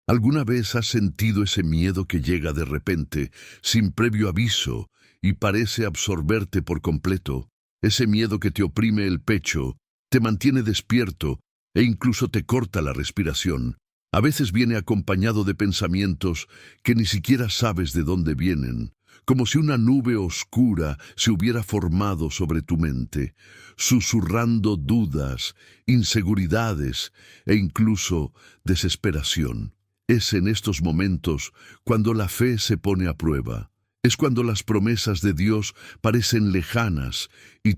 ¿Alguna vez has sentido ese miedo que llega de repente, sin previo aviso, y parece absorberte por completo? Ese miedo que te oprime el pecho, te mantiene despierto e incluso te corta la respiración. A veces viene acompañado de pensamientos que ni siquiera sabes de dónde vienen, como si una nube oscura se hubiera formado sobre tu mente, susurrando dudas, inseguridades e incluso desesperación. Es en estos momentos cuando la fe se pone a prueba. Es cuando las promesas de Dios parecen lejanas y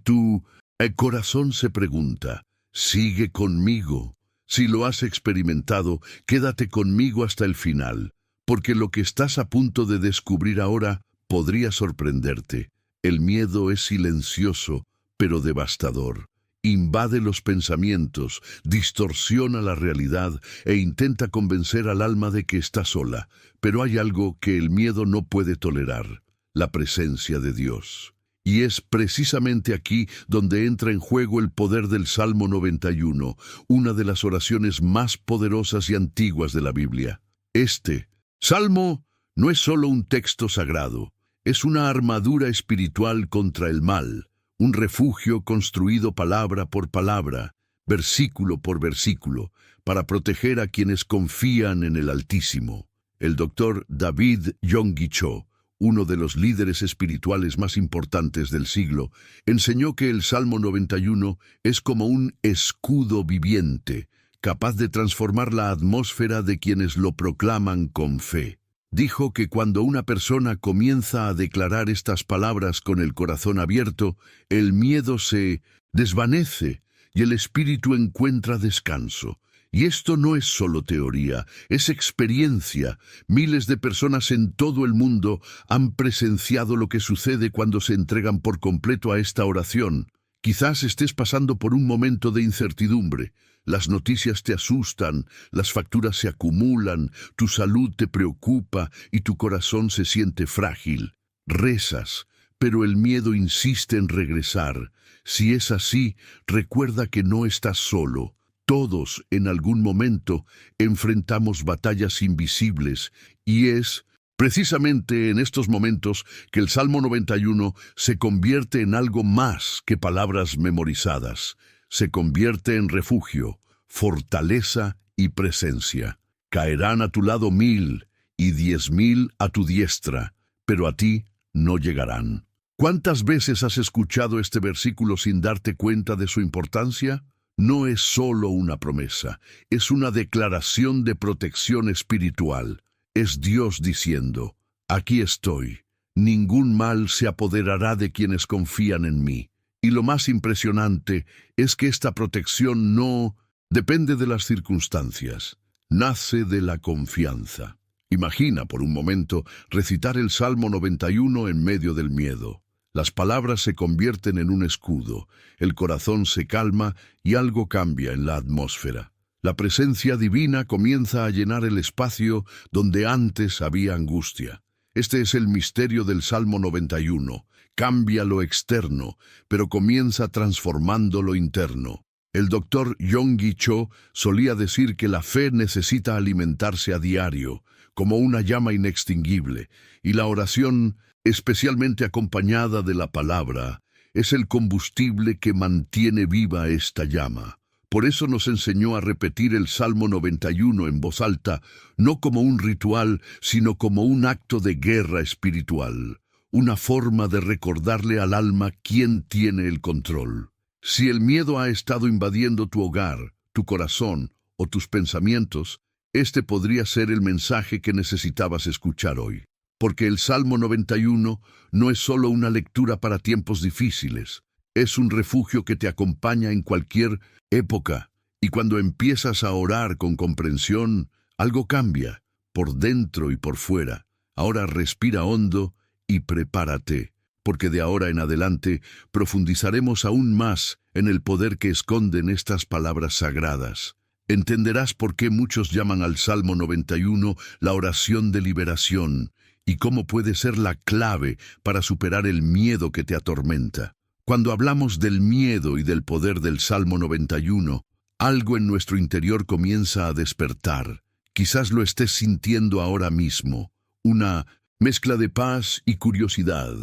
el corazón se pregunta, ¿sigue conmigo? Si lo has experimentado, quédate conmigo hasta el final, porque lo que estás a punto de descubrir ahora podría sorprenderte. El miedo es silencioso, pero devastador. Invade los pensamientos, distorsiona la realidad e intenta convencer al alma de que está sola. Pero hay algo que el miedo no puede tolerar: la presencia de Dios. Y es precisamente aquí donde entra en juego el poder del Salmo 91, una de las oraciones más poderosas y antiguas de la Biblia. Este Salmo no es solo un texto sagrado, es una armadura espiritual contra el mal, un refugio construido palabra por palabra, versículo por versículo, para proteger a quienes confían en el Altísimo. El doctor David Yonggi Cho, uno de los líderes espirituales más importantes del siglo, enseñó que el Salmo 91 es como un escudo viviente, capaz de transformar la atmósfera de quienes lo proclaman con fe. Dijo que cuando una persona comienza a declarar estas palabras con el corazón abierto, el miedo se desvanece y el espíritu encuentra descanso. Y esto no es solo teoría, es experiencia. Miles de personas en todo el mundo han presenciado lo que sucede cuando se entregan por completo a esta oración. Quizás estés pasando por un momento de incertidumbre. Las noticias te asustan, las facturas se acumulan, tu salud te preocupa y tu corazón se siente frágil. Rezas, pero el miedo insiste en regresar. Si es así, recuerda que no estás solo. Todos, en algún momento, enfrentamos batallas invisibles, y es precisamente en estos momentos que el Salmo 91 se convierte en algo más que palabras memorizadas. Se convierte en refugio, fortaleza y presencia. Caerán a tu lado 1000 y 10.000 a tu diestra, pero a ti no llegarán. ¿Cuántas veces has escuchado este versículo sin darte cuenta de su importancia? No es solo una promesa, es una declaración de protección espiritual. Es Dios diciendo, aquí estoy, ningún mal se apoderará de quienes confían en mí. Y lo más impresionante es que esta protección no depende de las circunstancias, nace de la confianza. Imagina por un momento recitar el Salmo 91 en medio del miedo. Las palabras se convierten en un escudo, el corazón se calma y algo cambia en la atmósfera. La presencia divina comienza a llenar el espacio donde antes había angustia. Este es el misterio del Salmo 91. Cambia lo externo, pero comienza transformando lo interno. El doctor Yonggi Cho solía decir que la fe necesita alimentarse a diario, como una llama inextinguible, y la oración, especialmente acompañada de la palabra, es el combustible que mantiene viva esta llama. Por eso nos enseñó a repetir el Salmo 91 en voz alta, no como un ritual, sino como un acto de guerra espiritual, una forma de recordarle al alma quién tiene el control. Si el miedo ha estado invadiendo tu hogar, tu corazón o tus pensamientos, este podría ser el mensaje que necesitabas escuchar hoy. Porque el Salmo 91 no es solo una lectura para tiempos difíciles, es un refugio que te acompaña en cualquier época, y cuando empiezas a orar con comprensión, algo cambia, por dentro y por fuera. Ahora respira hondo y prepárate, porque de ahora en adelante profundizaremos aún más en el poder que esconden estas palabras sagradas. Entenderás por qué muchos llaman al Salmo 91 la oración de liberación, y cómo puede ser la clave para superar el miedo que te atormenta. Cuando hablamos del miedo y del poder del Salmo 91, algo en nuestro interior comienza a despertar. Quizás lo estés sintiendo ahora mismo, una mezcla de paz y curiosidad,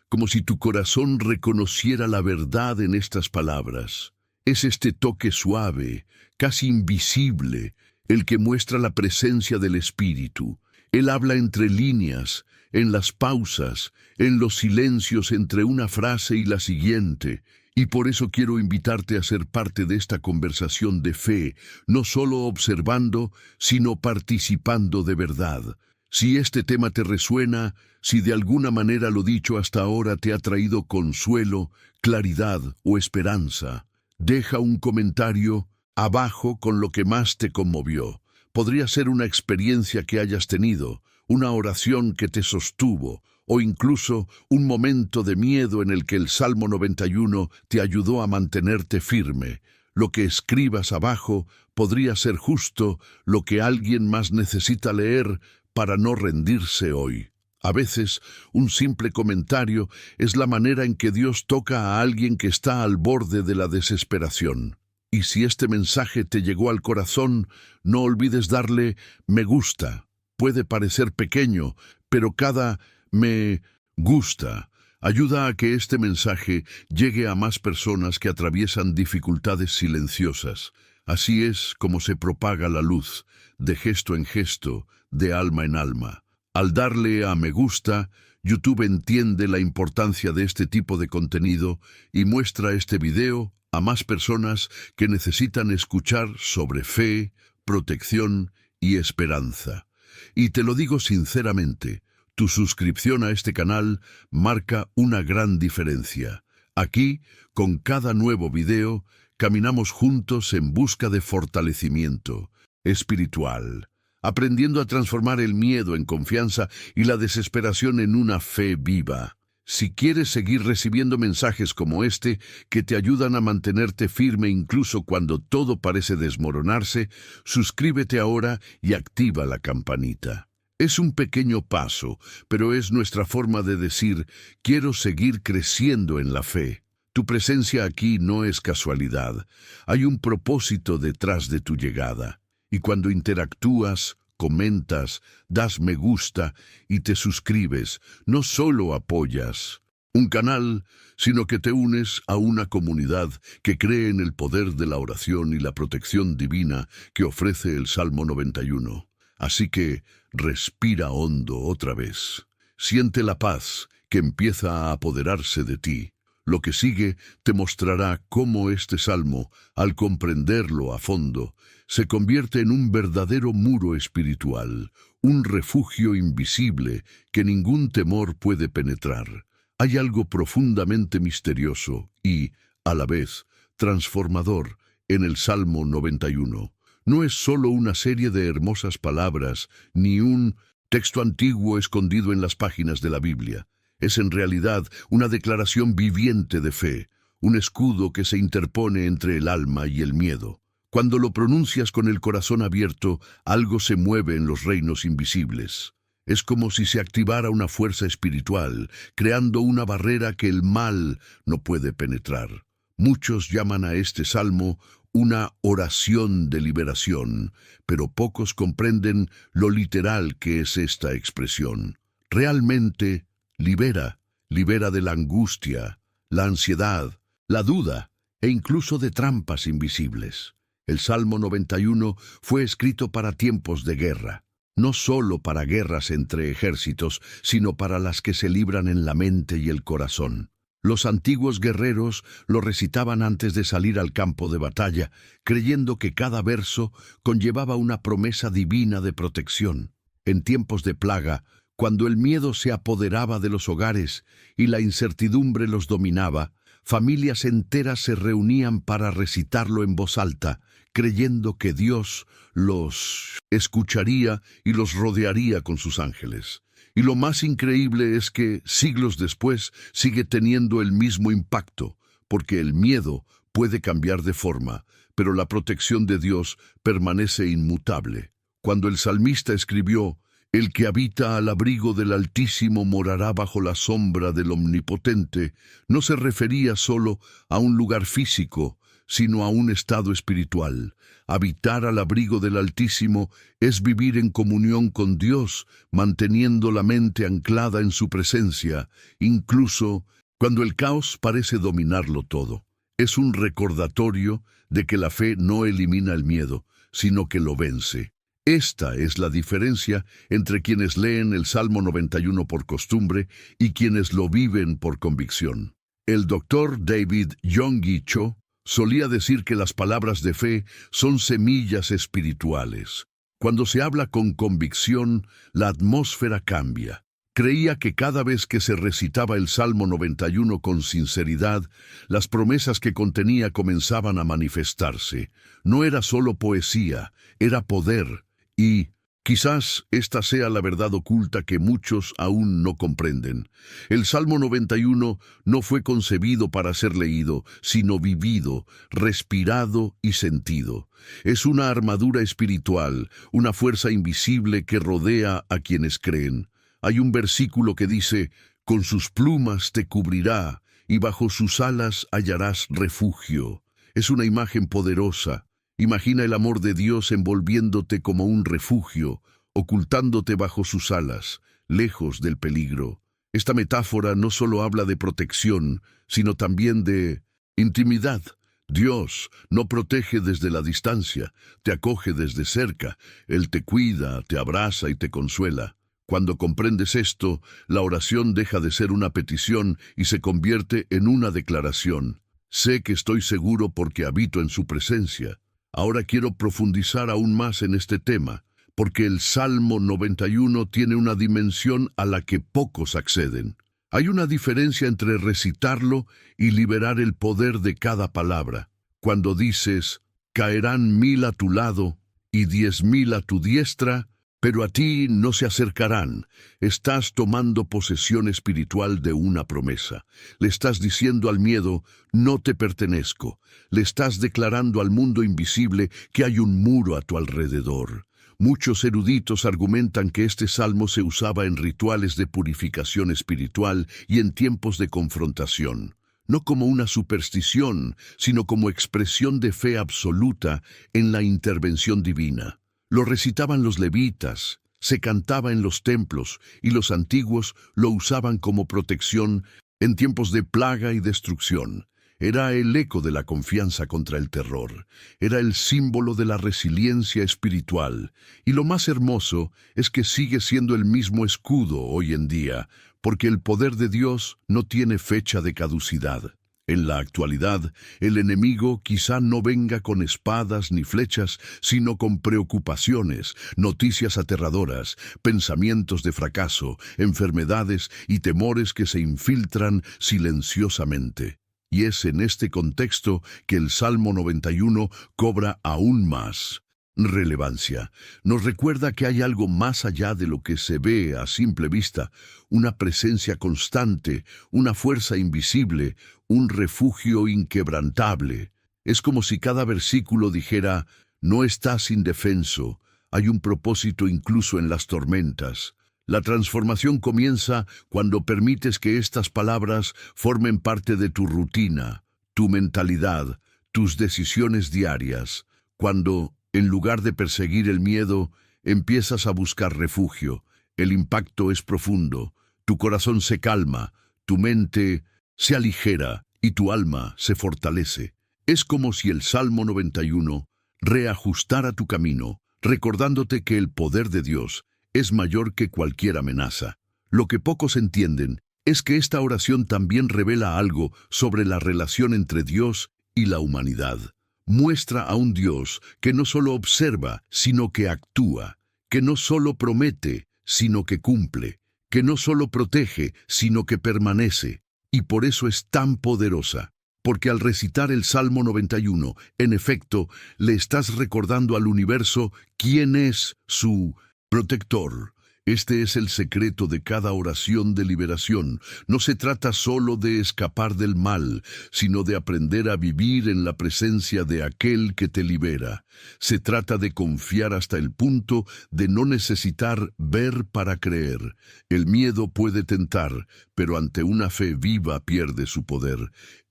como si tu corazón reconociera la verdad en estas palabras. Es este toque suave, casi invisible, el que muestra la presencia del Espíritu. Él habla entre líneas, en las pausas, en los silencios entre una frase y la siguiente, y por eso quiero invitarte a ser parte de esta conversación de fe, no solo observando, sino participando de verdad. Si este tema te resuena, si de alguna manera lo dicho hasta ahora te ha traído consuelo, claridad o esperanza, deja un comentario abajo con lo que más te conmovió. Podría ser una experiencia que hayas tenido, una oración que te sostuvo, o incluso un momento de miedo en el que el Salmo 91 te ayudó a mantenerte firme. Lo que escribas abajo podría ser justo lo que alguien más necesita leer para no rendirse hoy. A veces, un simple comentario es la manera en que Dios toca a alguien que está al borde de la desesperación. Y si este mensaje te llegó al corazón, no olvides darle me gusta. Puede parecer pequeño, pero cada me gusta ayuda a que este mensaje llegue a más personas que atraviesan dificultades silenciosas. Así es como se propaga la luz, de gesto en gesto, de alma en alma. Al darle a me gusta, YouTube entiende la importancia de este tipo de contenido y muestra este video a más personas que necesitan escuchar sobre fe, protección y esperanza. Y te lo digo sinceramente, tu suscripción a este canal marca una gran diferencia. Aquí, con cada nuevo video, caminamos juntos en busca de fortalecimiento espiritual, aprendiendo a transformar el miedo en confianza y la desesperación en una fe viva. Si quieres seguir recibiendo mensajes como este, que te ayudan a mantenerte firme incluso cuando todo parece desmoronarse, suscríbete ahora y activa la campanita. Es un pequeño paso, pero es nuestra forma de decir, quiero seguir creciendo en la fe. Tu presencia aquí no es casualidad. Hay un propósito detrás de tu llegada. Y cuando interactúas, comentas, das me gusta y te suscribes, no solo apoyas un canal, sino que te unes a una comunidad que cree en el poder de la oración y la protección divina que ofrece el Salmo 91. Así que respira hondo otra vez. Siente la paz que empieza a apoderarse de ti. Lo que sigue te mostrará cómo este salmo, al comprenderlo a fondo, se convierte en un verdadero muro espiritual, un refugio invisible que ningún temor puede penetrar. Hay algo profundamente misterioso y, a la vez, transformador en el Salmo 91. No es solo una serie de hermosas palabras, ni un texto antiguo escondido en las páginas de la Biblia. Es en realidad una declaración viviente de fe, un escudo que se interpone entre el alma y el miedo. Cuando lo pronuncias con el corazón abierto, algo se mueve en los reinos invisibles. Es como si se activara una fuerza espiritual, creando una barrera que el mal no puede penetrar. Muchos llaman a este salmo una oración de liberación, pero pocos comprenden lo literal que es esta expresión. Realmente libera de la angustia, la ansiedad, la duda e incluso de trampas invisibles. El Salmo 91 fue escrito para tiempos de guerra, no solo para guerras entre ejércitos, sino para las que se libran en la mente y el corazón. Los antiguos guerreros lo recitaban antes de salir al campo de batalla, creyendo que cada verso conllevaba una promesa divina de protección. En tiempos de plaga, cuando el miedo se apoderaba de los hogares y la incertidumbre los dominaba, familias enteras se reunían para recitarlo en voz alta, creyendo que Dios los escucharía y los rodearía con sus ángeles. Y lo más increíble es que, siglos después, sigue teniendo el mismo impacto, porque el miedo puede cambiar de forma, pero la protección de Dios permanece inmutable. Cuando el salmista escribió, «El que habita al abrigo del Altísimo morará bajo la sombra del Omnipotente», no se refería solo a un lugar físico, sino a un estado espiritual. Habitar al abrigo del Altísimo es vivir en comunión con Dios, manteniendo la mente anclada en su presencia, incluso cuando el caos parece dominarlo todo. Es un recordatorio de que la fe no elimina el miedo, sino que lo vence. Esta es la diferencia entre quienes leen el Salmo 91 por costumbre y quienes lo viven por convicción. El doctor David Yonggi Cho solía decir que las palabras de fe son semillas espirituales. Cuando se habla con convicción, la atmósfera cambia. Creía que cada vez que se recitaba el Salmo 91 con sinceridad, las promesas que contenía comenzaban a manifestarse. No era solo poesía, era poder. Y quizás esta sea la verdad oculta que muchos aún no comprenden. El Salmo 91 no fue concebido para ser leído, sino vivido, respirado y sentido. Es una armadura espiritual, una fuerza invisible que rodea a quienes creen. Hay un versículo que dice: «Con sus plumas te cubrirá, y bajo sus alas hallarás refugio». Es una imagen poderosa. Imagina el amor de Dios envolviéndote como un refugio, ocultándote bajo sus alas, lejos del peligro. Esta metáfora no solo habla de protección, sino también de intimidad. Dios no protege desde la distancia, te acoge desde cerca. Él te cuida, te abraza y te consuela. Cuando comprendes esto, la oración deja de ser una petición y se convierte en una declaración. Sé que estoy seguro porque habito en su presencia. Ahora quiero profundizar aún más en este tema, porque el Salmo 91 tiene una dimensión a la que pocos acceden. Hay una diferencia entre recitarlo y liberar el poder de cada palabra. Cuando dices: «Caerán 1000 a tu lado y 10.000 a tu diestra, pero a ti no se acercarán», estás tomando posesión espiritual de una promesa. Le estás diciendo al miedo: «No te pertenezco». Le estás declarando al mundo invisible que hay un muro a tu alrededor. Muchos eruditos argumentan que este salmo se usaba en rituales de purificación espiritual y en tiempos de confrontación. No como una superstición, sino como expresión de fe absoluta en la intervención divina. Lo recitaban los levitas, se cantaba en los templos, y los antiguos lo usaban como protección en tiempos de plaga y destrucción. Era el eco de la confianza contra el terror. Era el símbolo de la resiliencia espiritual. Y lo más hermoso es que sigue siendo el mismo escudo hoy en día, porque el poder de Dios no tiene fecha de caducidad. En la actualidad, el enemigo quizá no venga con espadas ni flechas, sino con preocupaciones, noticias aterradoras, pensamientos de fracaso, enfermedades y temores que se infiltran silenciosamente. Y es en este contexto que el Salmo 91 cobra aún más relevancia. Nos recuerda que hay algo más allá de lo que se ve a simple vista, una presencia constante, una fuerza invisible, un refugio inquebrantable. Es como si cada versículo dijera: «No estás indefenso, hay un propósito incluso en las tormentas». La transformación comienza cuando permites que estas palabras formen parte de tu rutina, tu mentalidad, tus decisiones diarias. Cuando, en lugar de perseguir el miedo, empiezas a buscar refugio. El impacto es profundo, tu corazón se calma, tu mente se aligera y tu alma se fortalece. Es como si el Salmo 91 reajustara tu camino, recordándote que el poder de Dios es mayor que cualquier amenaza. Lo que pocos entienden es que esta oración también revela algo sobre la relación entre Dios y la humanidad. Muestra a un Dios que no solo observa, sino que actúa, que no solo promete, sino que cumple, que no solo protege, sino que permanece. Y por eso es tan poderosa, porque al recitar el Salmo 91, en efecto, le estás recordando al universo quién es su protector. Este es el secreto de cada oración de liberación. No se trata solo de escapar del mal, sino de aprender a vivir en la presencia de aquel que te libera. Se trata de confiar hasta el punto de no necesitar ver para creer. El miedo puede tentar, pero ante una fe viva pierde su poder.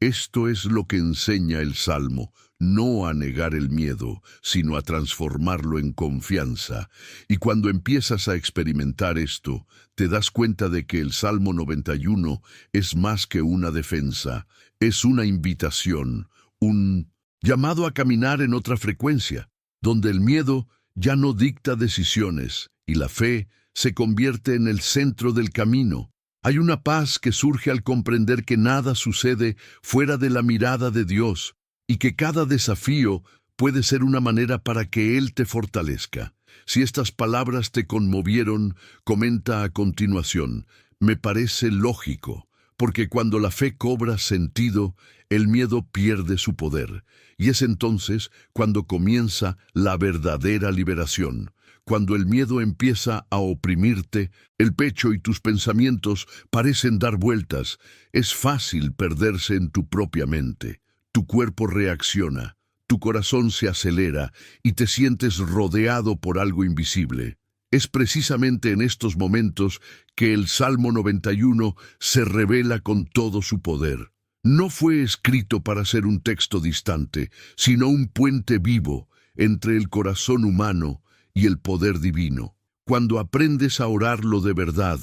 Esto es lo que enseña el Salmo. No a negar el miedo, sino a transformarlo en confianza. Y cuando empiezas a experimentar esto, te das cuenta de que el Salmo 91 es más que una defensa, es una invitación, un llamado a caminar en otra frecuencia, donde el miedo ya no dicta decisiones y la fe se convierte en el centro del camino. Hay una paz que surge al comprender que nada sucede fuera de la mirada de Dios, y que cada desafío puede ser una manera para que Él te fortalezca. Si estas palabras te conmovieron, comenta a continuación. Me parece lógico, porque cuando la fe cobra sentido, el miedo pierde su poder. Y es entonces cuando comienza la verdadera liberación. Cuando el miedo empieza a oprimirte, el pecho y tus pensamientos parecen dar vueltas, es fácil perderse en tu propia mente. Tu cuerpo reacciona, tu corazón se acelera y te sientes rodeado por algo invisible. Es precisamente en estos momentos que el Salmo 91 se revela con todo su poder. No fue escrito para ser un texto distante, sino un puente vivo entre el corazón humano y el poder divino. Cuando aprendes a orarlo de verdad,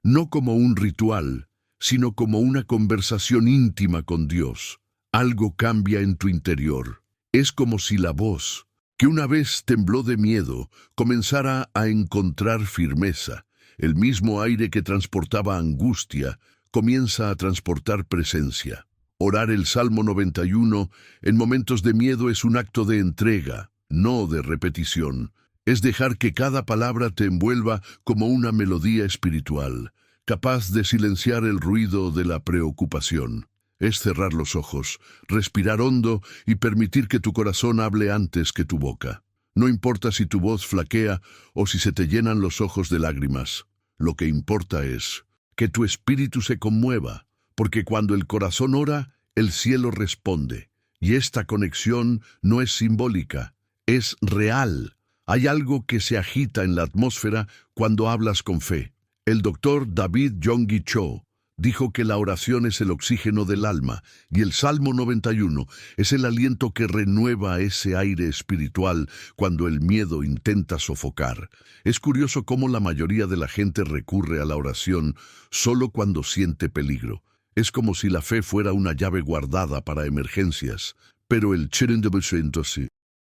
no como un ritual, sino como una conversación íntima con Dios, algo cambia en tu interior. Es como si la voz, que una vez tembló de miedo, comenzara a encontrar firmeza. El mismo aire que transportaba angustia comienza a transportar presencia. Orar el Salmo 91 en momentos de miedo es un acto de entrega, no de repetición. Es dejar que cada palabra te envuelva como una melodía espiritual, capaz de silenciar el ruido de la preocupación. Es cerrar los ojos, respirar hondo y permitir que tu corazón hable antes que tu boca. No importa si tu voz flaquea o si se te llenan los ojos de lágrimas. Lo que importa es que tu espíritu se conmueva, porque cuando el corazón ora, el cielo responde. Y esta conexión no es simbólica, es real. Hay algo que se agita en la atmósfera cuando hablas con fe. El doctor David Yonggi Cho dijo que la oración es el oxígeno del alma y el Salmo 91 es el aliento que renueva ese aire espiritual cuando el miedo intenta sofocar. Es curioso cómo la mayoría de la gente recurre a la oración solo cuando siente peligro. Es como si la fe fuera una llave guardada para emergencias. Pero el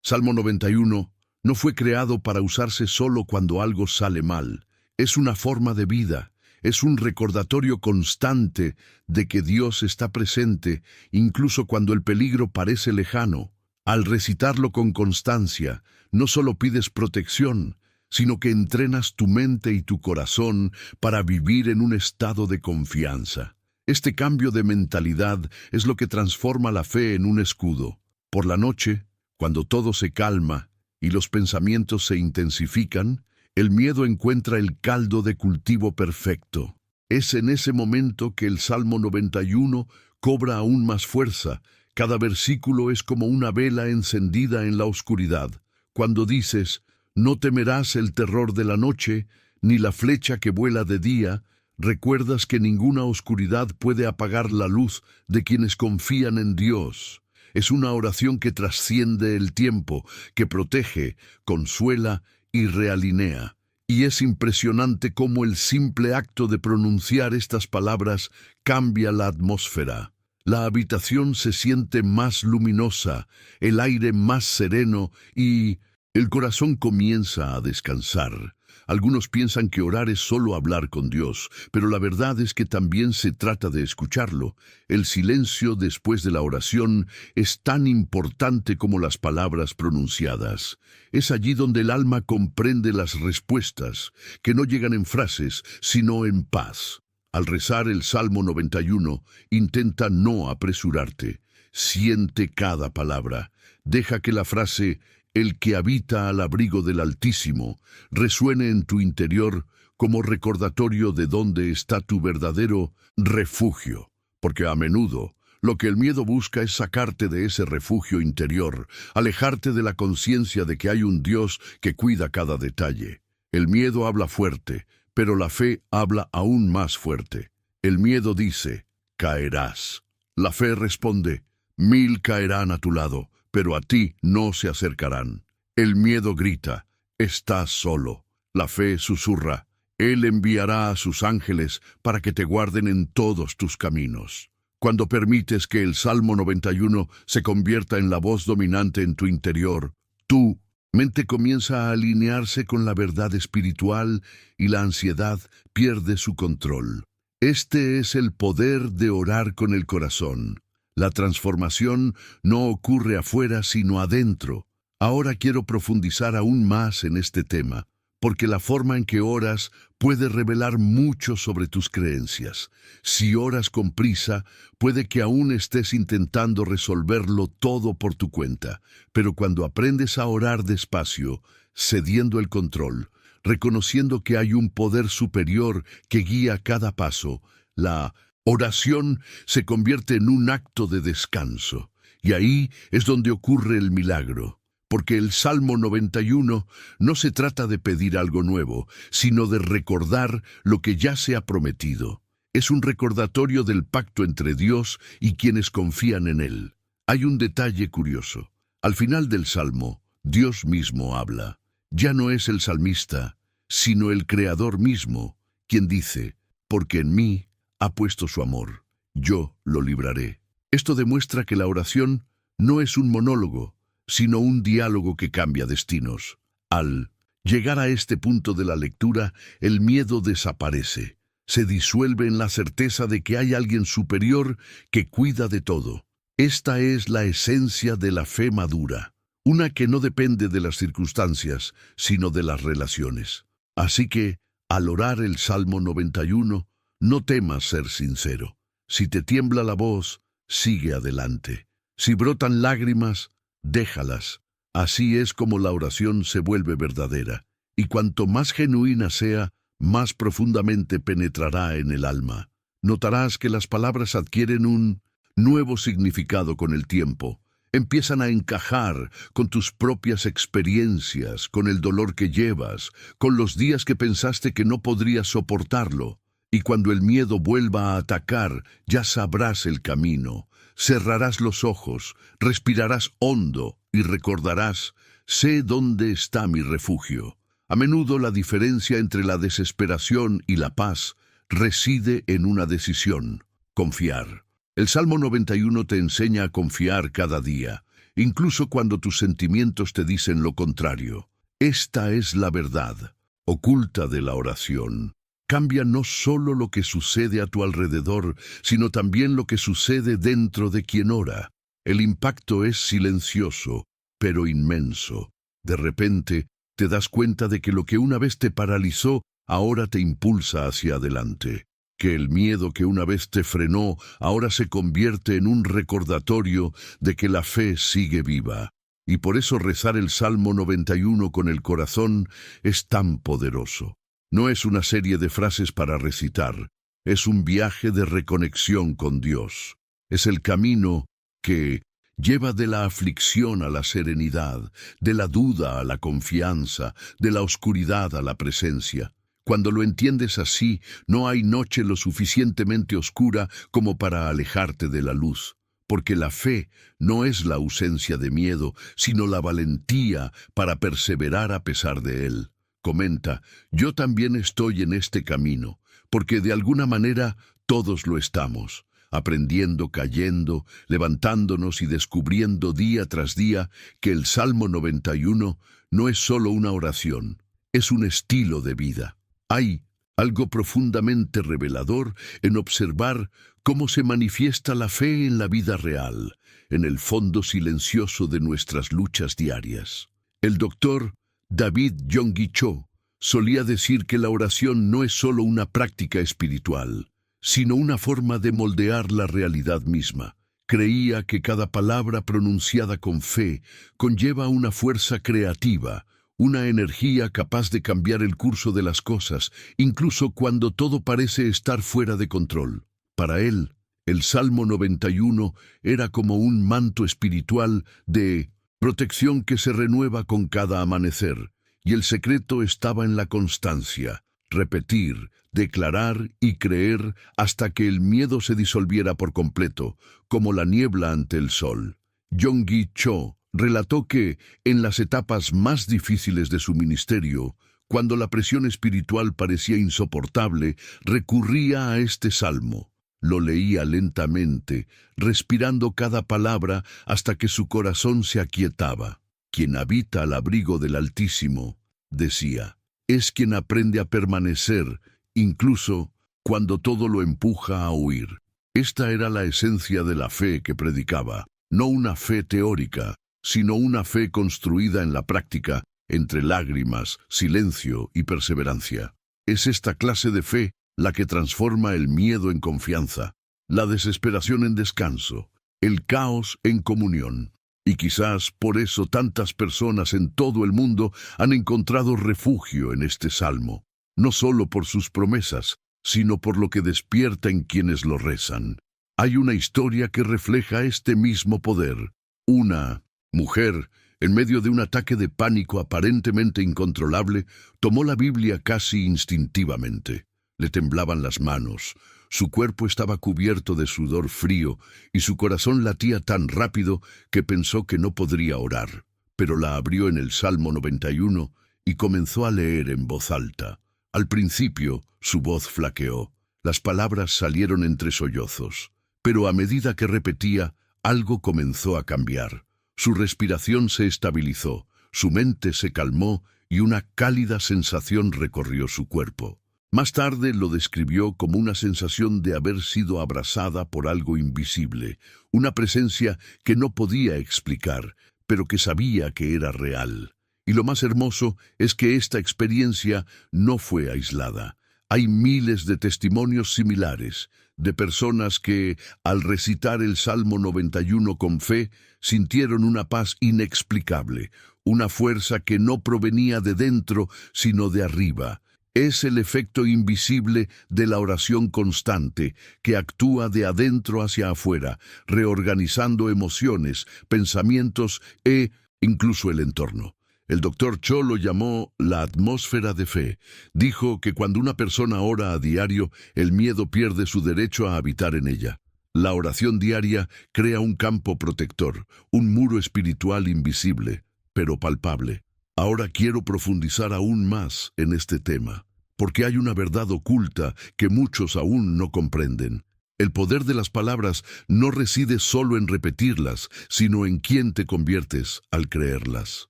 Salmo 91 no fue creado para usarse solo cuando algo sale mal. Es una forma de vida. Es un recordatorio constante de que Dios está presente, incluso cuando el peligro parece lejano. Al recitarlo con constancia, no solo pides protección, sino que entrenas tu mente y tu corazón para vivir en un estado de confianza. Este cambio de mentalidad es lo que transforma la fe en un escudo. Por la noche, cuando todo se calma y los pensamientos se intensifican, el miedo encuentra el caldo de cultivo perfecto. Es en ese momento que el Salmo 91 cobra aún más fuerza. Cada versículo es como una vela encendida en la oscuridad. Cuando dices, no temerás el terror de la noche, ni la flecha que vuela de día, recuerdas que ninguna oscuridad puede apagar la luz de quienes confían en Dios. Es una oración que trasciende el tiempo, que protege, consuela y realinea. Y es impresionante cómo el simple acto de pronunciar estas palabras cambia la atmósfera. La habitación se siente más luminosa, el aire más sereno y el corazón comienza a descansar. Algunos piensan que orar es solo hablar con Dios, pero la verdad es que también se trata de escucharlo. El silencio después de la oración es tan importante como las palabras pronunciadas. Es allí donde el alma comprende las respuestas, que no llegan en frases, sino en paz. Al rezar el Salmo 91, intenta no apresurarte. Siente cada palabra. Deja que la frase el que habita al abrigo del Altísimo, resuene en tu interior como recordatorio de dónde está tu verdadero refugio, porque a menudo lo que el miedo busca es sacarte de ese refugio interior, alejarte de la conciencia de que hay un Dios que cuida cada detalle. El miedo habla fuerte, pero la fe habla aún más fuerte. El miedo dice, caerás. La fe responde, 1000 caerán a tu lado, pero a ti no se acercarán. El miedo grita, estás solo. La fe susurra, Él enviará a sus ángeles para que te guarden en todos tus caminos. Cuando permites que el Salmo 91 se convierta en la voz dominante en tu interior, tu mente comienza a alinearse con la verdad espiritual y la ansiedad pierde su control. Este es el poder de orar con el corazón. La transformación no ocurre afuera sino adentro. Ahora quiero profundizar aún más en este tema, porque la forma en que oras puede revelar mucho sobre tus creencias. Si oras con prisa, puede que aún estés intentando resolverlo todo por tu cuenta, pero cuando aprendes a orar despacio, cediendo el control, reconociendo que hay un poder superior que guía cada paso, la oración se convierte en un acto de descanso, y ahí es donde ocurre el milagro. Porque el Salmo 91 no se trata de pedir algo nuevo, sino de recordar lo que ya se ha prometido. Es un recordatorio del pacto entre Dios y quienes confían en Él. Hay un detalle curioso. Al final del Salmo, Dios mismo habla. Ya no es el salmista, sino el Creador mismo, quien dice, porque en mí ha puesto su amor, yo lo libraré. Esto demuestra que la oración no es un monólogo, sino un diálogo que cambia destinos. Al llegar a este punto de la lectura, el miedo desaparece. Se disuelve en la certeza de que hay alguien superior que cuida de todo. Esta es la esencia de la fe madura, una que no depende de las circunstancias, sino de las relaciones. Así que, al orar el Salmo 91, no temas ser sincero. Si te tiembla la voz, sigue adelante. Si brotan lágrimas, déjalas. Así es como la oración se vuelve verdadera, y cuanto más genuina sea, más profundamente penetrará en el alma. Notarás que las palabras adquieren un nuevo significado con el tiempo. Empiezan a encajar con tus propias experiencias, con el dolor que llevas, con los días que pensaste que no podrías soportarlo. Y cuando el miedo vuelva a atacar, ya sabrás el camino. Cerrarás los ojos, respirarás hondo y recordarás, sé dónde está mi refugio. A menudo la diferencia entre la desesperación y la paz reside en una decisión, confiar. El Salmo 91 te enseña a confiar cada día, incluso cuando tus sentimientos te dicen lo contrario. Esta es la verdad, oculta de la oración. Cambia no solo lo que sucede a tu alrededor, sino también lo que sucede dentro de quien ora. El impacto es silencioso, pero inmenso. De repente, te das cuenta de que lo que una vez te paralizó, ahora te impulsa hacia adelante. Que el miedo que una vez te frenó, ahora se convierte en un recordatorio de que la fe sigue viva. Y por eso rezar el Salmo 91 con el corazón es tan poderoso. No es una serie de frases para recitar, es un viaje de reconexión con Dios. Es el camino que lleva de la aflicción a la serenidad, de la duda a la confianza, de la oscuridad a la presencia. Cuando lo entiendes así, no hay noche lo suficientemente oscura como para alejarte de la luz, porque la fe no es la ausencia de miedo, sino la valentía para perseverar a pesar de él. Comenta, yo también estoy en este camino, porque de alguna manera todos lo estamos, aprendiendo, cayendo, levantándonos y descubriendo día tras día que el Salmo 91 no es solo una oración, es un estilo de vida. Hay algo profundamente revelador en observar cómo se manifiesta la fe en la vida real, en el fondo silencioso de nuestras luchas diarias. El doctor David Yonggi Cho solía decir que la oración no es solo una práctica espiritual, sino una forma de moldear la realidad misma, Creía que cada palabra pronunciada con fe conlleva una fuerza creativa, una energía capaz de cambiar el curso de las cosas, incluso cuando todo parece estar fuera de control. Para él, el Salmo 91 era como un manto espiritual de protección que se renueva con cada amanecer, y el secreto estaba en la constancia, repetir, declarar y creer hasta que el miedo se disolviera por completo, como la niebla ante el sol. Yonggi Cho relató que, en las etapas más difíciles de su ministerio, cuando la presión espiritual parecía insoportable, recurría a este salmo. Lo leía lentamente, respirando cada palabra hasta que su corazón se aquietaba. Quien habita al abrigo del Altísimo, decía, es quien aprende a permanecer, incluso cuando todo lo empuja a huir. Esta era la esencia de la fe que predicaba, no una fe teórica, sino una fe construida en la práctica, entre lágrimas, silencio y perseverancia. Es esta clase de fe la que transforma el miedo en confianza, la desesperación en descanso, el caos en comunión. Y quizás por eso tantas personas en todo el mundo han encontrado refugio en este salmo, no solo por sus promesas, sino por lo que despierta en quienes lo rezan. Hay una historia que refleja este mismo poder. Una mujer, en medio de un ataque de pánico aparentemente incontrolable, tomó la Biblia casi instintivamente. Le temblaban las manos, su cuerpo estaba cubierto de sudor frío y su corazón latía tan rápido que pensó que no podría orar. Pero la abrió en el Salmo 91 y comenzó a leer en voz alta. Al principio, su voz flaqueó, las palabras salieron entre sollozos, pero a medida que repetía, algo comenzó a cambiar. Su respiración se estabilizó, su mente se calmó y una cálida sensación recorrió su cuerpo. Más tarde lo describió como una sensación de haber sido abrazada por algo invisible, una presencia que no podía explicar, pero que sabía que era real. Y lo más hermoso es que esta experiencia no fue aislada. Hay miles de testimonios similares, de personas que, al recitar el Salmo 91 con fe, sintieron una paz inexplicable, una fuerza que no provenía de dentro, sino de arriba. Es el efecto invisible de la oración constante, que actúa de adentro hacia afuera, reorganizando emociones, pensamientos e incluso el entorno. El Dr. Cho lo llamó la atmósfera de fe. Dijo que cuando una persona ora a diario, el miedo pierde su derecho a habitar en ella. La oración diaria crea un campo protector, un muro espiritual invisible, pero palpable. Ahora quiero profundizar aún más en este tema, porque hay una verdad oculta que muchos aún no comprenden. El poder de las palabras no reside solo en repetirlas, sino en quién te conviertes al creerlas.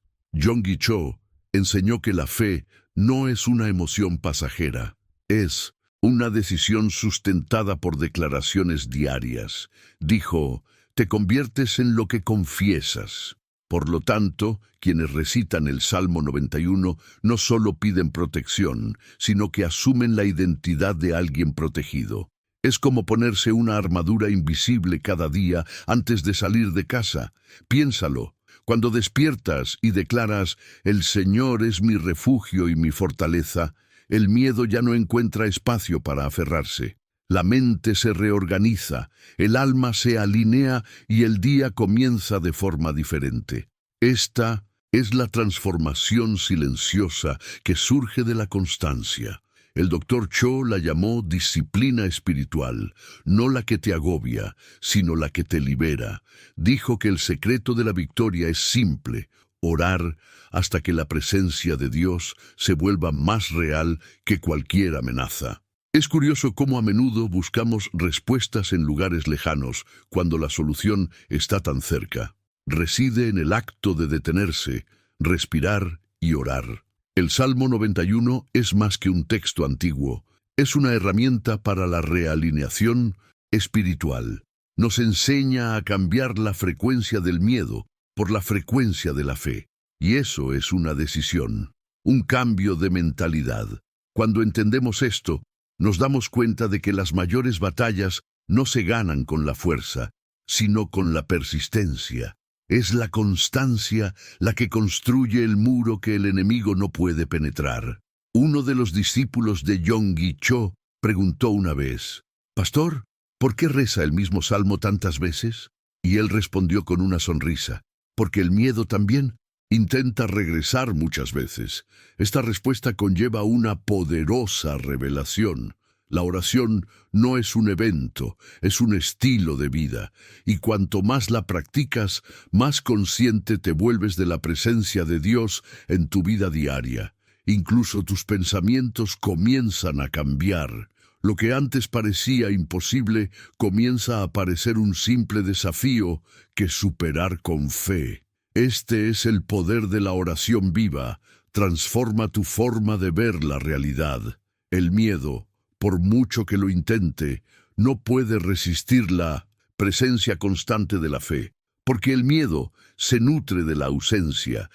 Yonggi Cho enseñó que la fe no es una emoción pasajera, es una decisión sustentada por declaraciones diarias. Dijo, te conviertes en lo que confiesas. Por lo tanto, quienes recitan el Salmo 91 no solo piden protección, sino que asumen la identidad de alguien protegido. Es como ponerse una armadura invisible cada día antes de salir de casa. Piénsalo. Cuando despiertas y declaras, el Señor es mi refugio y mi fortaleza, el miedo ya no encuentra espacio para aferrarse. La mente se reorganiza, el alma se alinea y el día comienza de forma diferente. Esta es la transformación silenciosa que surge de la constancia. El Dr. Cho la llamó disciplina espiritual, no la que te agobia, sino la que te libera. Dijo que el secreto de la victoria es simple, orar hasta que la presencia de Dios se vuelva más real que cualquier amenaza. Es curioso cómo a menudo buscamos respuestas en lugares lejanos cuando la solución está tan cerca. Reside en el acto de detenerse, respirar y orar. El Salmo 91 es más que un texto antiguo, es una herramienta para la realineación espiritual. Nos enseña a cambiar la frecuencia del miedo por la frecuencia de la fe. Y eso es una decisión, un cambio de mentalidad. Cuando entendemos esto, nos damos cuenta de que las mayores batallas no se ganan con la fuerza, sino con la persistencia. Es la constancia la que construye el muro que el enemigo no puede penetrar. Uno de los discípulos de Yonggi Cho preguntó una vez: «Pastor, ¿por qué reza el mismo salmo tantas veces?». Y él respondió con una sonrisa: «Porque el miedo también intenta regresar muchas veces». Esta respuesta conlleva una poderosa revelación. La oración no es un evento, es un estilo de vida, y cuanto más la practicas, más consciente te vuelves de la presencia de Dios en tu vida diaria. Incluso tus pensamientos comienzan a cambiar. Lo que antes parecía imposible comienza a parecer un simple desafío que superar con fe. Este es el poder de la oración viva. Transforma tu forma de ver la realidad. El miedo, por mucho que lo intente, no puede resistir la presencia constante de la fe, porque el miedo se nutre de la ausencia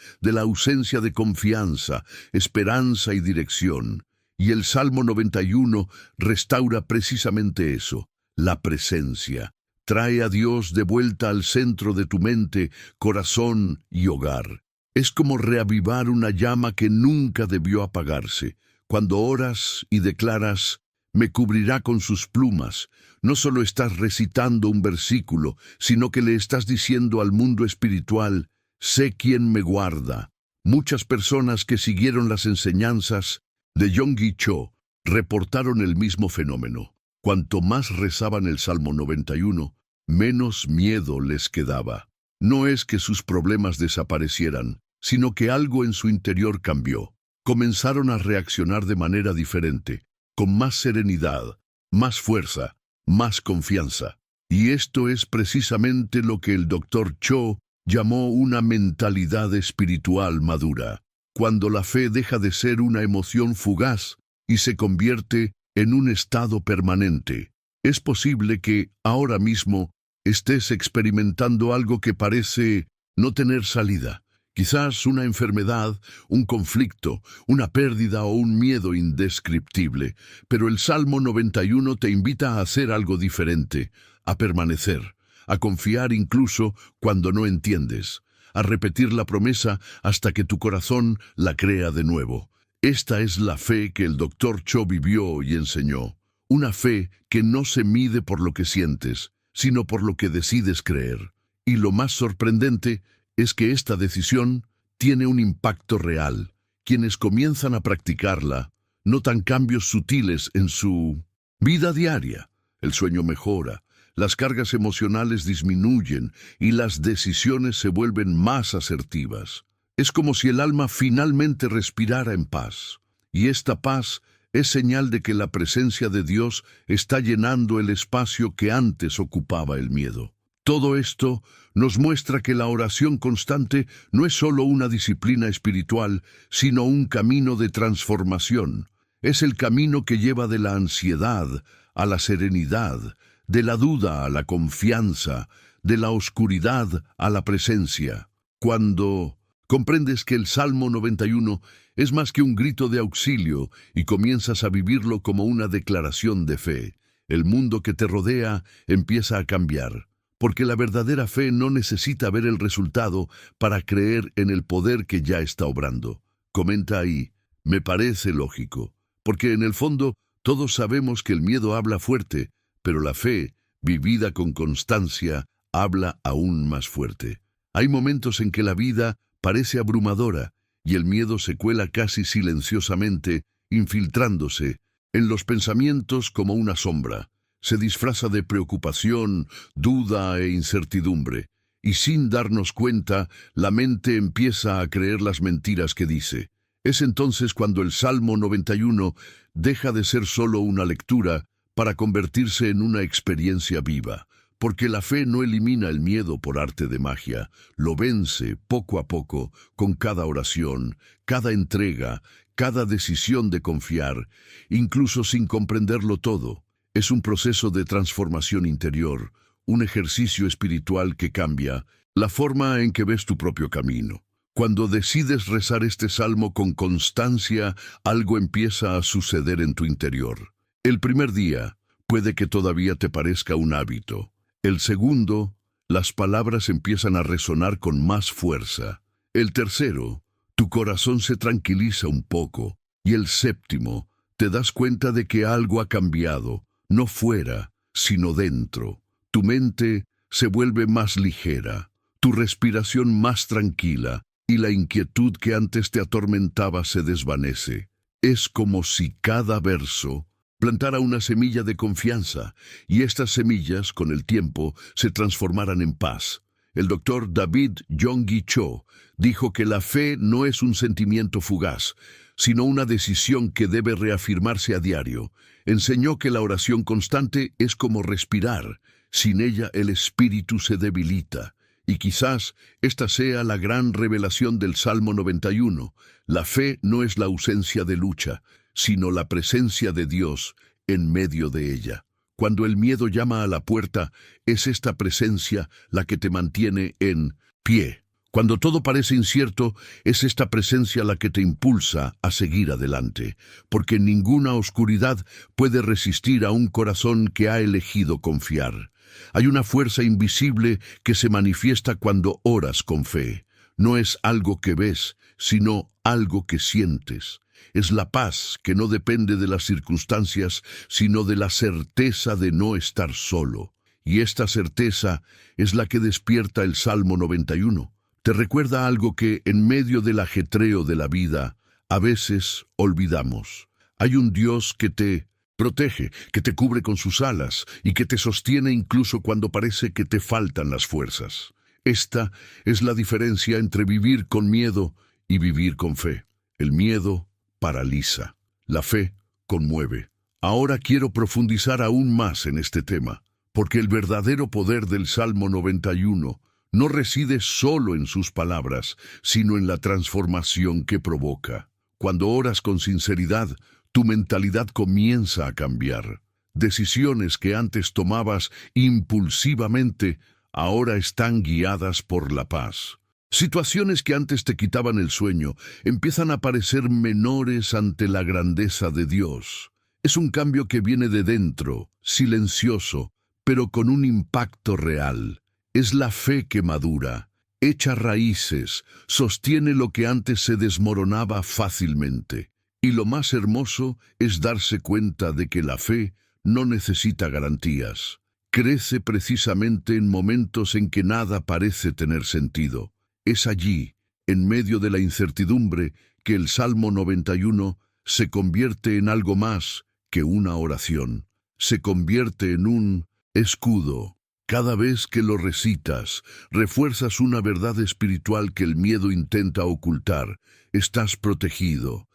de confianza, esperanza y dirección. Y el Salmo 91 restaura precisamente eso, la presencia. Trae a Dios de vuelta al centro de tu mente, corazón y hogar. Es como reavivar una llama que nunca debió apagarse. Cuando oras y declaras: «Me cubrirá con sus plumas», no solo estás recitando un versículo, sino que le estás diciendo al mundo espiritual: «Sé quién me guarda». Muchas personas que siguieron las enseñanzas de Yonggi Cho reportaron el mismo fenómeno. Cuanto más rezaban el Salmo 91, menos miedo les quedaba. No es que sus problemas desaparecieran, sino que algo en su interior cambió. Comenzaron a reaccionar de manera diferente, con más serenidad, más fuerza, más confianza. Y esto es precisamente lo que el Dr. Cho llamó una mentalidad espiritual madura, cuando la fe deja de ser una emoción fugaz y se convierte en un estado permanente. Es posible que ahora mismo estés experimentando algo que parece no tener salida. Quizás una enfermedad, un conflicto, una pérdida o un miedo indescriptible. Pero el Salmo 91 te invita a hacer algo diferente, a permanecer, a confiar incluso cuando no entiendes, a repetir la promesa hasta que tu corazón la crea de nuevo. Esta es la fe que el Dr. Cho vivió y enseñó. Una fe que no se mide por lo que sientes, sino por lo que decides creer. Y lo más sorprendente es que esta decisión tiene un impacto real. Quienes comienzan a practicarla notan cambios sutiles en su vida diaria. El sueño mejora, las cargas emocionales disminuyen y las decisiones se vuelven más asertivas. Es como si el alma finalmente respirara en paz. Y esta paz es señal de que la presencia de Dios está llenando el espacio que antes ocupaba el miedo. Todo esto nos muestra que la oración constante no es solo una disciplina espiritual, sino un camino de transformación. Es el camino que lleva de la ansiedad a la serenidad, de la duda a la confianza, de la oscuridad a la presencia. Cuando comprendes que el Salmo 91 es más que un grito de auxilio y comienzas a vivirlo como una declaración de fe, el mundo que te rodea empieza a cambiar. Porque la verdadera fe no necesita ver el resultado para creer en el poder que ya está obrando. Comenta ahí: me parece lógico, porque en el fondo todos sabemos que el miedo habla fuerte, pero la fe, vivida con constancia, habla aún más fuerte. Hay momentos en que la vida parece abrumadora y el miedo se cuela casi silenciosamente, infiltrándose en los pensamientos como una sombra. Se disfraza de preocupación, duda e incertidumbre, y sin darnos cuenta, la mente empieza a creer las mentiras que dice. Es entonces cuando el Salmo 91 deja de ser solo una lectura para convertirse en una experiencia viva, porque la fe no elimina el miedo por arte de magia, lo vence poco a poco con cada oración, cada entrega, cada decisión de confiar, incluso sin comprenderlo todo. Es un proceso de transformación interior, un ejercicio espiritual que cambia la forma en que ves tu propio camino. Cuando decides rezar este salmo con constancia, algo empieza a suceder en tu interior. El primer día puede que todavía te parezca un hábito. El segundo las palabras empiezan a resonar con más fuerza. El tercero, tu corazón se tranquiliza un poco. Y el séptimo, te das cuenta de que algo ha cambiado, no fuera, sino dentro. Tu mente se vuelve más ligera, tu respiración más tranquila, y la inquietud que antes te atormentaba se desvanece. Es como si cada verso plantara una semilla de confianza, y estas semillas, con el tiempo, se transformaran en paz. El doctor David Yonggi Cho dijo que la fe no es un sentimiento fugaz, sino una decisión que debe reafirmarse a diario. Enseñó que la oración constante es como respirar. Sin ella el espíritu se debilita. Y quizás esta sea la gran revelación del Salmo 91. La fe no es la ausencia de lucha, sino la presencia de Dios en medio de ella. Cuando el miedo llama a la puerta, es esta presencia la que te mantiene en pie. Cuando todo parece incierto, es esta presencia la que te impulsa a seguir adelante, porque ninguna oscuridad puede resistir a un corazón que ha elegido confiar. Hay una fuerza invisible que se manifiesta cuando oras con fe. No es algo que ves, sino algo que sientes. Es la paz que no depende de las circunstancias, sino de la certeza de no estar solo. Y esta certeza es la que despierta el Salmo 91. Te recuerda algo que, en medio del ajetreo de la vida, a veces olvidamos. Hay un Dios que te protege, que te cubre con sus alas y que te sostiene incluso cuando parece que te faltan las fuerzas. Esta es la diferencia entre vivir con miedo y vivir con fe. El miedo paraliza, la fe conmueve. Ahora quiero profundizar aún más en este tema, porque el verdadero poder del Salmo 91 no reside solo en sus palabras, sino en la transformación que provoca. Cuando oras con sinceridad, tu mentalidad comienza a cambiar. Decisiones que antes tomabas impulsivamente, ahora están guiadas por la paz. Situaciones que antes te quitaban el sueño, empiezan a parecer menores ante la grandeza de Dios. Es un cambio que viene de dentro, silencioso, pero con un impacto real. Es la fe que madura, echa raíces, sostiene lo que antes se desmoronaba fácilmente. Y lo más hermoso es darse cuenta de que la fe no necesita garantías. Crece precisamente en momentos en que nada parece tener sentido. Es allí, en medio de la incertidumbre, que el Salmo 91 se convierte en algo más que una oración. Se convierte en un escudo. Cada vez que lo recitas, refuerzas una verdad espiritual que el miedo intenta ocultar. Estás protegido,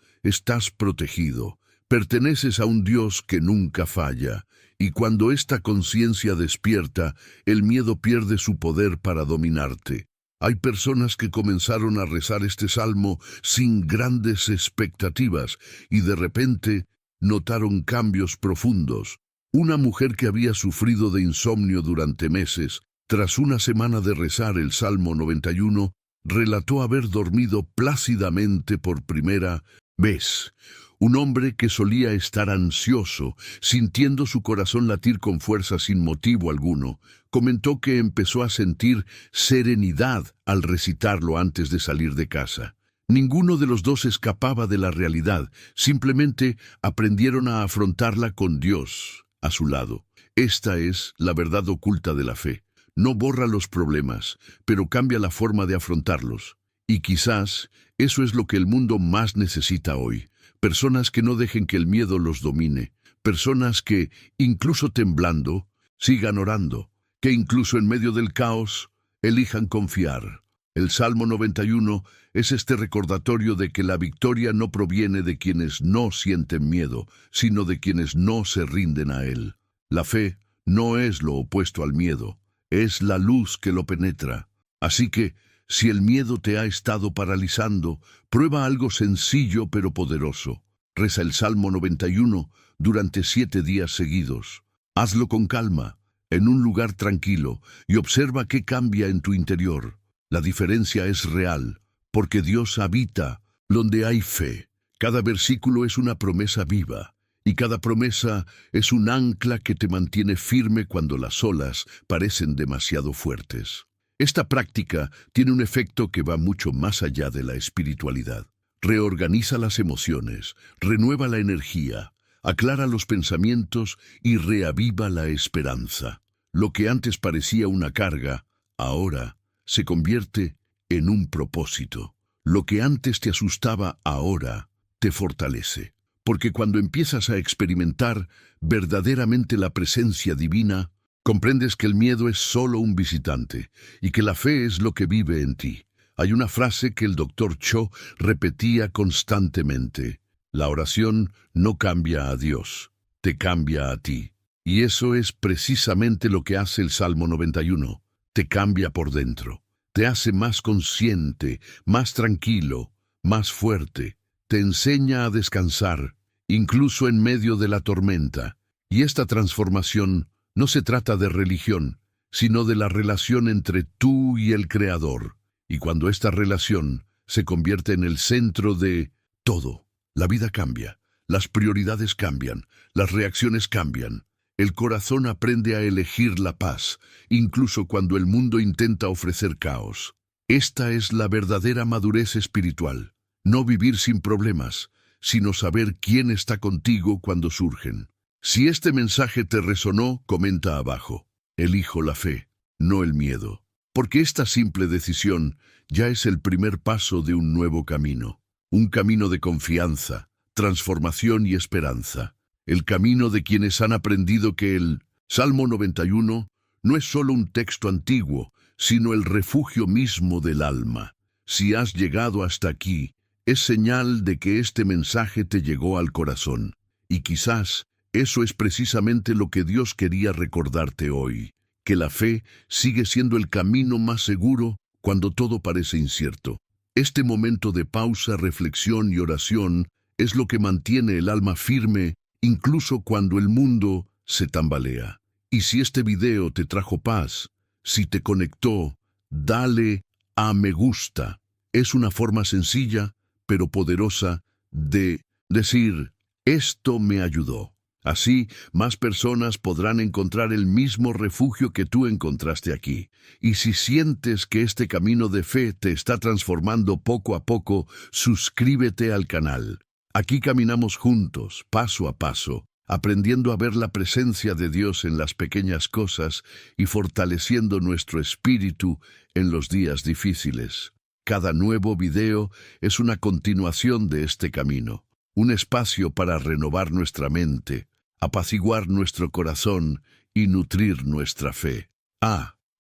perteneces a un Dios que nunca falla, y cuando esta conciencia despierta, el miedo pierde su poder para dominarte. Hay personas que comenzaron a rezar este salmo sin grandes expectativas, y de repente notaron cambios profundos. Una mujer que había sufrido de insomnio durante meses, tras una semana de rezar el Salmo 91, relató haber dormido plácidamente por primera vez. Un hombre que solía estar ansioso, sintiendo su corazón latir con fuerza sin motivo alguno, comentó que empezó a sentir serenidad al recitarlo antes de salir de casa. Ninguno de los dos escapaba de la realidad, simplemente aprendieron a afrontarla con Dios a su lado. Esta es la verdad oculta de la fe. No borra los problemas, pero cambia la forma de afrontarlos. Y quizás eso es lo que el mundo más necesita hoy. Personas que no dejen que el miedo los domine. Personas que, incluso temblando, sigan orando. Que incluso en medio del caos, elijan confiar. El Salmo 91 es este recordatorio de que la victoria no proviene de quienes no sienten miedo, sino de quienes no se rinden a él. La fe no es lo opuesto al miedo, es la luz que lo penetra. Así que, si el miedo te ha estado paralizando, prueba algo sencillo pero poderoso. Reza el Salmo 91 durante 7 días seguidos. Hazlo con calma, en un lugar tranquilo, y observa qué cambia en tu interior. La diferencia es real, porque Dios habita donde hay fe. Cada versículo es una promesa viva, Y cada promesa es un ancla que te mantiene firme cuando las olas parecen demasiado fuertes. Esta práctica tiene un efecto que va mucho más allá de la espiritualidad. Reorganiza las emociones, renueva la energía, aclara los pensamientos y reaviva la esperanza. Lo que antes parecía una carga, ahora se convierte en un propósito. Lo que antes te asustaba, ahora te fortalece. Porque cuando empiezas a experimentar verdaderamente la presencia divina, comprendes que el miedo es solo un visitante y que la fe es lo que vive en ti. Hay una frase que el Dr. Cho repetía constantemente: la oración no cambia a Dios, te cambia a ti. Y eso es precisamente lo que hace el Salmo 91. Te cambia por dentro, te hace más consciente, más tranquilo, más fuerte. Te enseña a descansar, incluso en medio de la tormenta. Y esta transformación no se trata de religión, sino de la relación entre tú y el Creador. Y cuando esta relación se convierte en el centro de todo, la vida cambia, las prioridades cambian, las reacciones cambian. El corazón aprende a elegir la paz, incluso cuando el mundo intenta ofrecer caos. Esta es la verdadera madurez espiritual. No vivir sin problemas, sino saber quién está contigo cuando surgen. Si este mensaje te resonó, comenta abajo. Elijo la fe, no el miedo. Porque esta simple decisión ya es el primer paso de un nuevo camino. Un camino de confianza, transformación y esperanza. El camino de quienes han aprendido que el Salmo 91 no es solo un texto antiguo, sino el refugio mismo del alma. Si has llegado hasta aquí, es señal de que este mensaje te llegó al corazón. Y quizás eso es precisamente lo que Dios quería recordarte hoy, que la fe sigue siendo el camino más seguro cuando todo parece incierto. Este momento de pausa, reflexión y oración es lo que mantiene el alma firme, incluso cuando el mundo se tambalea. Y si este video te trajo paz, si te conectó, dale a me gusta. Es una forma sencilla, pero poderosa, de decir: esto me ayudó. Así, más personas podrán encontrar el mismo refugio que tú encontraste aquí. Y si sientes que este camino de fe te está transformando poco a poco, suscríbete al canal. Aquí caminamos juntos, paso a paso, aprendiendo a ver la presencia de Dios en las pequeñas cosas y fortaleciendo nuestro espíritu en los días difíciles. Cada nuevo video es una continuación de este camino, un espacio para renovar nuestra mente, apaciguar nuestro corazón y nutrir nuestra fe.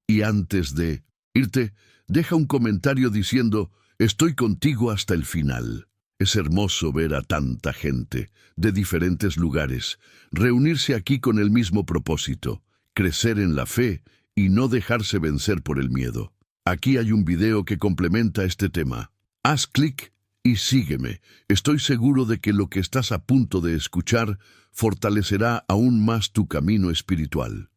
Y antes de irte, deja un comentario diciendo: estoy contigo hasta el final. Es hermoso ver a tanta gente de diferentes lugares reunirse aquí con el mismo propósito: crecer en la fe y no dejarse vencer por el miedo. Aquí hay un video que complementa este tema. Haz clic y sígueme. Estoy seguro de que lo que estás a punto de escuchar fortalecerá aún más tu camino espiritual.